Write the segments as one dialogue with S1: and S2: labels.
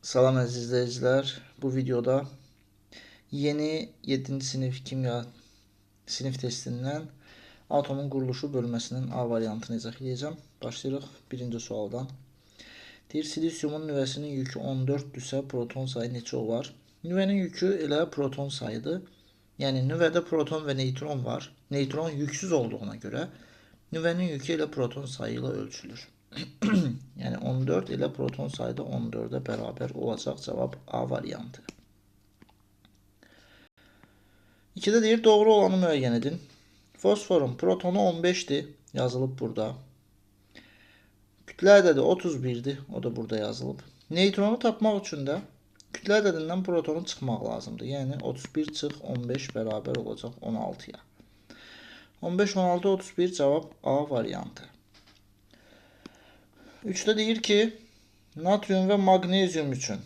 S1: Salam əziz izləyicilər. Bu videoda yeni 7-ci sinif kimya sinif testindən atomun quruluşu bölməsinin A variantını izah edəcəm. Başlayırıq birinci sualdan. Deyir, silisiumun nüvəsinin yükü 14-dürsə proton sayı neçə olar? Nüvənin yükü elə proton sayıdır. Yəni nüvədə proton və neytron var. Neytron yüksüz olduğuna görə nüvənin yükü elə proton sayı ilə ölçülür. Yəni 14 ilə proton sayı da 14-ə bərabər olacaq. Cavab A variantı. 2-də deyir, doğru olanı müəyyən edin. Fosforun protonu 15-dir. Yazılıb burada. Kütlə ədədi 31-dir. O da burada yazılıb. Neytronu tapmaq üçün də kütlə ədədindən protonu çıxmaq lazımdır. Yəni 31 çıx 15 bərabər olacaq 16-ya. 15, 16, 31 cavab A variantı. 3-də deyir ki, natrium və maqnezium üçün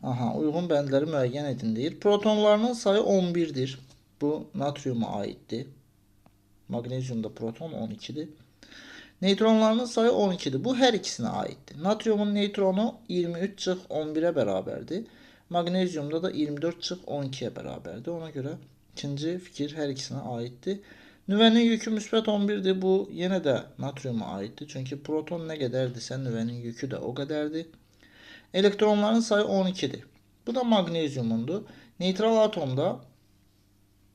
S1: uyğun bəndləri müəyyən edin deyir. Protonlarının sayı 11-dir. Bu natriuma aiddir. Maqneziumda proton 12-dir. Neytronlarının sayı 12-dir. Bu hər ikisinə aiddir. Natriumun neytronu 23 çıx 11-ə bərabərdir. Maqneziumda da 24 çıx 12-yə bərabərdir. Ona görə ikinci fikir hər ikisinə aiddir. Nüvənin yükü müsbət 11-dir. Bu yenə də natriuma aiddir. Çünki proton nə qədərdirsə nüvənin yükü də o qədərdir. Elektronların sayı 12-dir. Bu da maqneziumundur. Neytral atomda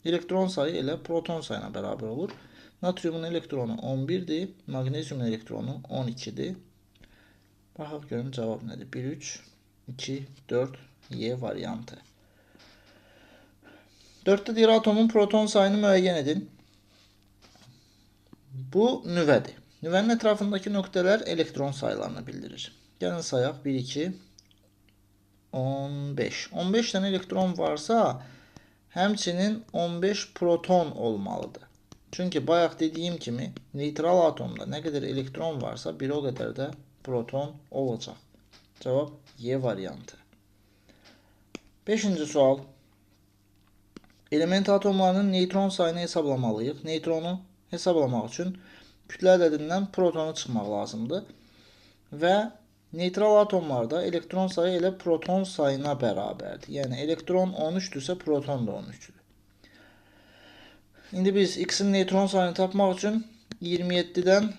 S1: elektron sayı elə proton sayına bərabər olur. Natriumun elektronu 11-dir. Maqneziumun elektronu 12-dir. Baxaq görüm cavab nədir? 1, 3, 2, 4, Y variantı. 4-də deyir, atomun proton sayını müəyyən edin. Bu nüvədir. Nüvənin ətrafındakı nöqtələr elektron sayılarını bildirir. Gəlin sayaq. 1, 2, 15. 15 dənə elektron varsa, həmçinin 15 proton olmalıdır. Çünki bayaq dediyim kimi, neytral atomda nə qədər elektron varsa, bir o qədər də proton olacaq. Cavab Y variantı. 5-ci sual. Element atomlarının neytron sayını hesablamalıyıq. Neytronu hesablamaq üçün kütlə ədədindən protonu çıxmaq lazımdır. Və neytral atomlarda elektron sayı elə proton sayına bərabərdir. Yəni elektron 13-dürsə proton da 13-dür. İndi biz X-in neytron sayını tapmaq üçün 27-dən,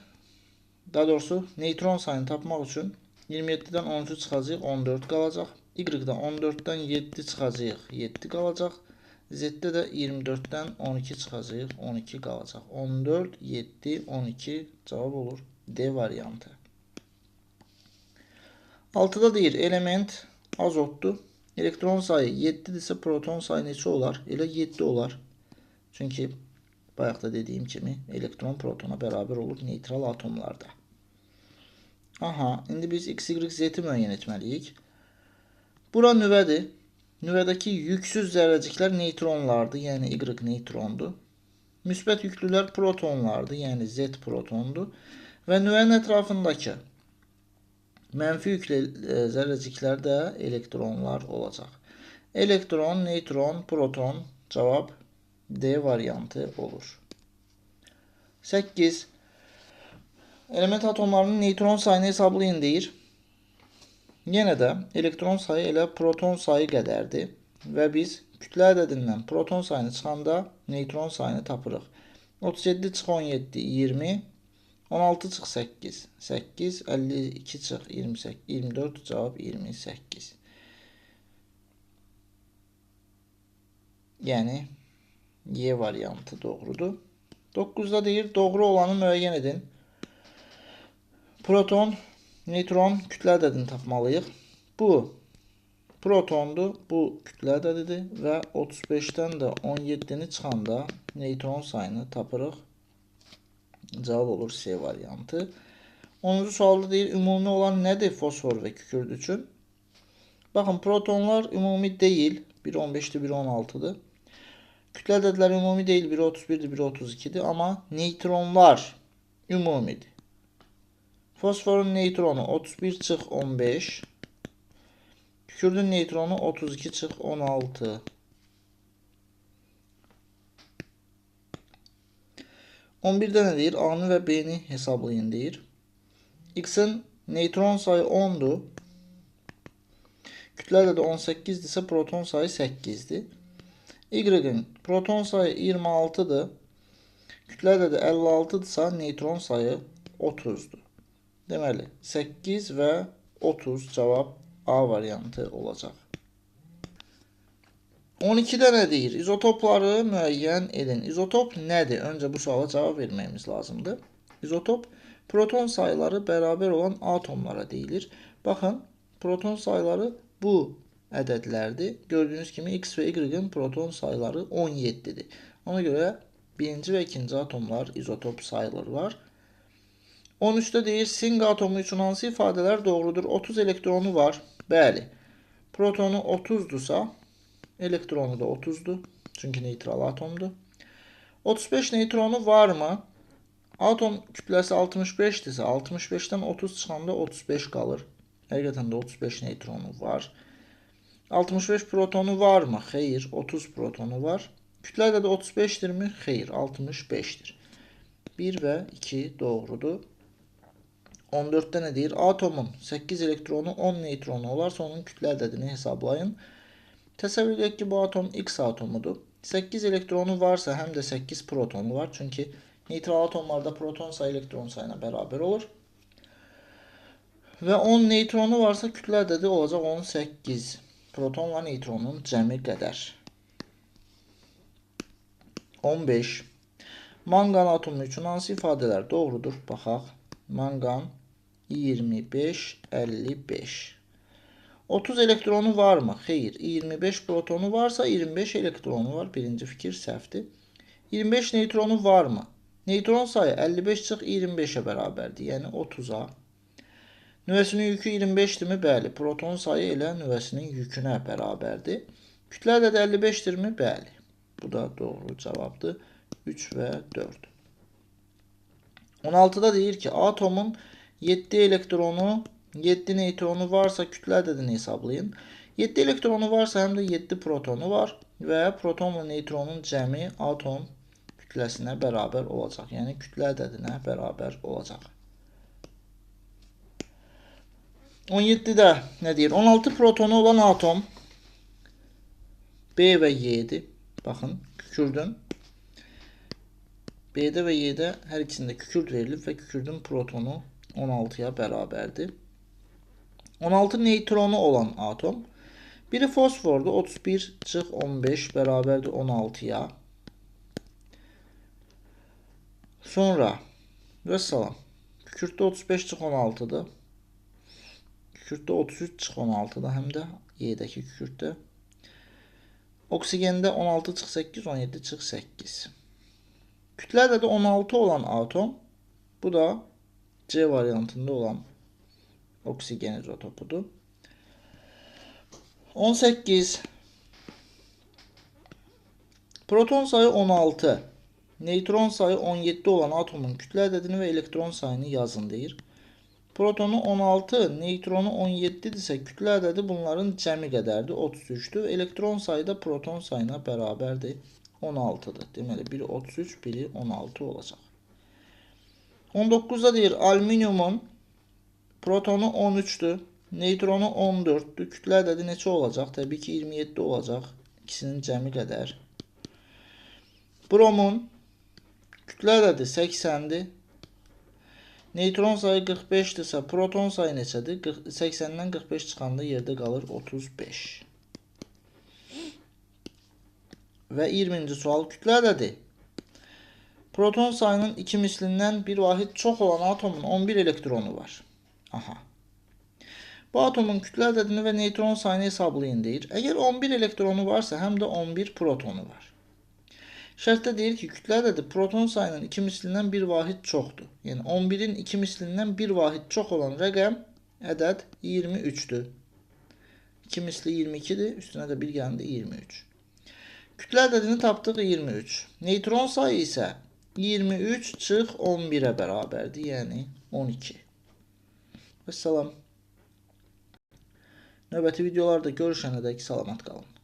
S1: daha doğrusu neytron sayını tapmaq üçün 27-dən 13 çıxacaq, 14 qalacaq. Y-də 14-dən 7 çıxacaq, 7 qalacaq. Z-də də 24-dən 12 çıxacaq, 12 qalacaq. 14, 7, 12 cavab olur D variantı. 6-da deyir, element azotdur. Elektron sayı 7-dirsə proton sayı neçə olar? Elə 7 olar. Çünki bayaq da dediyim kimi elektron protona bərabər olur neytral atomlarda. İndi biz X, Y, Z-i müəyyən etməliyik. Bura nüvədir. Nüvədəki yüksüz zərrəciklər neytronlardır, yəni Y neytrondur. Müsbət yüklülər protonlardır, yəni Z protondur. Və nüvənin ətrafındakı mənfi yüklü zərrəciklər də elektronlar olacaq. Elektron, neytron, proton cavab D variantı olur. 8. Element atomlarının neytron sayını hesablayın deyir. Yenə də elektron sayı elə proton sayı qədərdir və biz kütlə ədədindən proton sayını çıxanda neytron sayını tapırıq. 37 çıx 17, 20, 16 çıx 8, 8, 52 çıx 28, 24 cavab 28. Yəni Y variantı doğrudur. 9-da deyir, doğru olanı müəyyən edin. Proton, neytron kütlə ədədini tapmalıyıq. Bu protondur, bu kütlə ədədidir və 35-dən də 17-ni çıxanda neytron sayını tapırıq. Cavab olur C variantı. 10-cu sualda deyir, ümumi olan nədir fosfor və kükürt üçün? Baxın, protonlar ümumi deyil. Biri 15-dir, biri 16-dır. Kütlə ədədləri ümumi deyil. Biri 31-dir, biri 32-dir. Amma neytronlar ümumidir. Fosforun neytronu 31 çıx 15. Kükürdün neytronu 32 çıx 16. 11-də nə deyir? A-nı və B-ni hesablayın deyir. X-in neytron sayı 10'dur. Kütlə ədədi 18-dirsə proton sayı 8-dir. Y-in proton sayı 26-dır. Kütlə ədədi 56-dırsa neytron sayı 30-dur. Deməli 8 və 30 cavab A variantı olacaq. 12-də nə deyir? İzotopları müəyyən edin. İzotop nədir? Öncə bu suala cavab verməyimiz lazımdır. İzotop proton sayıları bərabər olan atomlara deyilir. Baxın, proton sayıları bu ədədlərdir. Gördüyünüz kimi X və Y-in proton sayıları 17-dir. Ona görə birinci və ikinci atomlar izotop sayılırlar. 13'də deyir, sink atomu üçün hansı ifadələr doğrudur? 30 elektronu var. Bəli. Protonu 30'dursa elektronu da 30'dur. Çünki neytral atomdur. 35 neytronu var mı? Atom kütləsi 65'dirsə 65'dən 30 çıxanda 35 qalır. Həqiqətən də 35 neytronu var. 65 protonu var mı? Xeyr. 30 protonu var. Kütlə ədədi 35'dirmi? Xeyr. 65'dir. 1 və 2 doğrudur. 14'də nə deyir? Atomun 8 elektronu 10 neytronu olarsa onun kütlə ədədini hesablayın. Təsəvvür edək ki, bu atom X atomudur. 8 elektronu varsa həm də 8 protonu var. Çünki neytral atomlarda proton sayı elektron sayına bərabər olur. Və 10 neytronu varsa kütlə ədədi olacaq 18. Protonla neytronun cəmi qədər. 15. Manqan atomu üçün hansı ifadələr doğrudur? Baxaq. Manqan 25, 55. 30 elektronu var mı? Xeyr. 25 protonu varsa 25 elektronu var. Birinci fikir səhvdir. 25 neytronu var mı? Neytron sayı 55 çıx 25'e bərabərdir. Yəni 30'a. Nüvəsinin yükü 25'dirmi? Bəli. Proton sayı elə nüvəsinin yükünə bərabərdir. Kütlə ədədi 55'dirmi? Bəli. Bu da doğru cavabdır. 3 və 4. 16'da deyir ki, atomun 7 elektronu, 7 neytronu varsa kütlə ədədini hesablayın. 7 elektronu varsa həm də 7 protonu var və proton və neytronun cəmi atom kütləsinə bərabər olacaq. Yəni kütlə ədədinə bərabər olacaq. 17'də nə deyir? 16 protonu olan atom B və Y-dir. Baxın, kükürdün. B'də və Y'də hər ikisində kükürt verilib və kükürdün protonu 16'ya bərabərdir. 16 neytronu olan atom. Biri fosfordur. 31 çıx 15 bərabərdir 16'ya. Sonra vəssalam. Kükürtdə 35 çıx 16'dır. Kükürtdə 33 çıx 16'dır. Həm də Y'dəki kükürtdə. Oksigende 16 çıx 8, 17 çıx 8. Kütlə ədədi 16 olan atom, bu da C variantında olan oksigen izotopudur. 18. Proton sayı 16, neytron sayı 17 olan atomun kütlə ədədini və elektron sayını yazın deyir. Protonu 16, neytronu 17-dirsə kütlə ədədi bunların cəmi qədərdir, 33'dür. Elektron sayı da proton sayına bərabərdir. 16'dır. Deməli, biri 33, biri 16 olacaq. 19'da deyir, alüminyumun protonu 13'dür, neytronu 14'dür. Kütlə ədədi neçə olacaq? Təbii ki, 27 olacaq. İkisinin cəmi qədər. Bromun kütlə ədədi 80'dir. Neytron sayı 45'dirsə, proton sayı neçədir? 80'dən 45 çıxanda yerdə qalır 35. Və 20-ci sual, kütlə ədədi. Proton sayının 2 mislindən bir vahid çox olan atomun 11 elektronu var. Aha. Bu atomun kütlə ədədini və neytron sayını hesablayın deyir. Əgər 11 elektronu varsa, həm də 11 protonu var. Şərtdə deyir ki, kütlə ədədi proton sayının 2 mislindən bir vahid çoxdur. Yəni 11'in 2 mislindən bir vahid çox olan rəqəm ədəd 23'dür. 2 misli 22'dir, üstünə də bir gəldi 23. Kütlə ədədini tapdıq 23. Neytron sayı isə 23 çıx 11'ə bərabərdir, yəni 12. Vəssalam. Növbəti videolarda görüşənədək salamat qalın.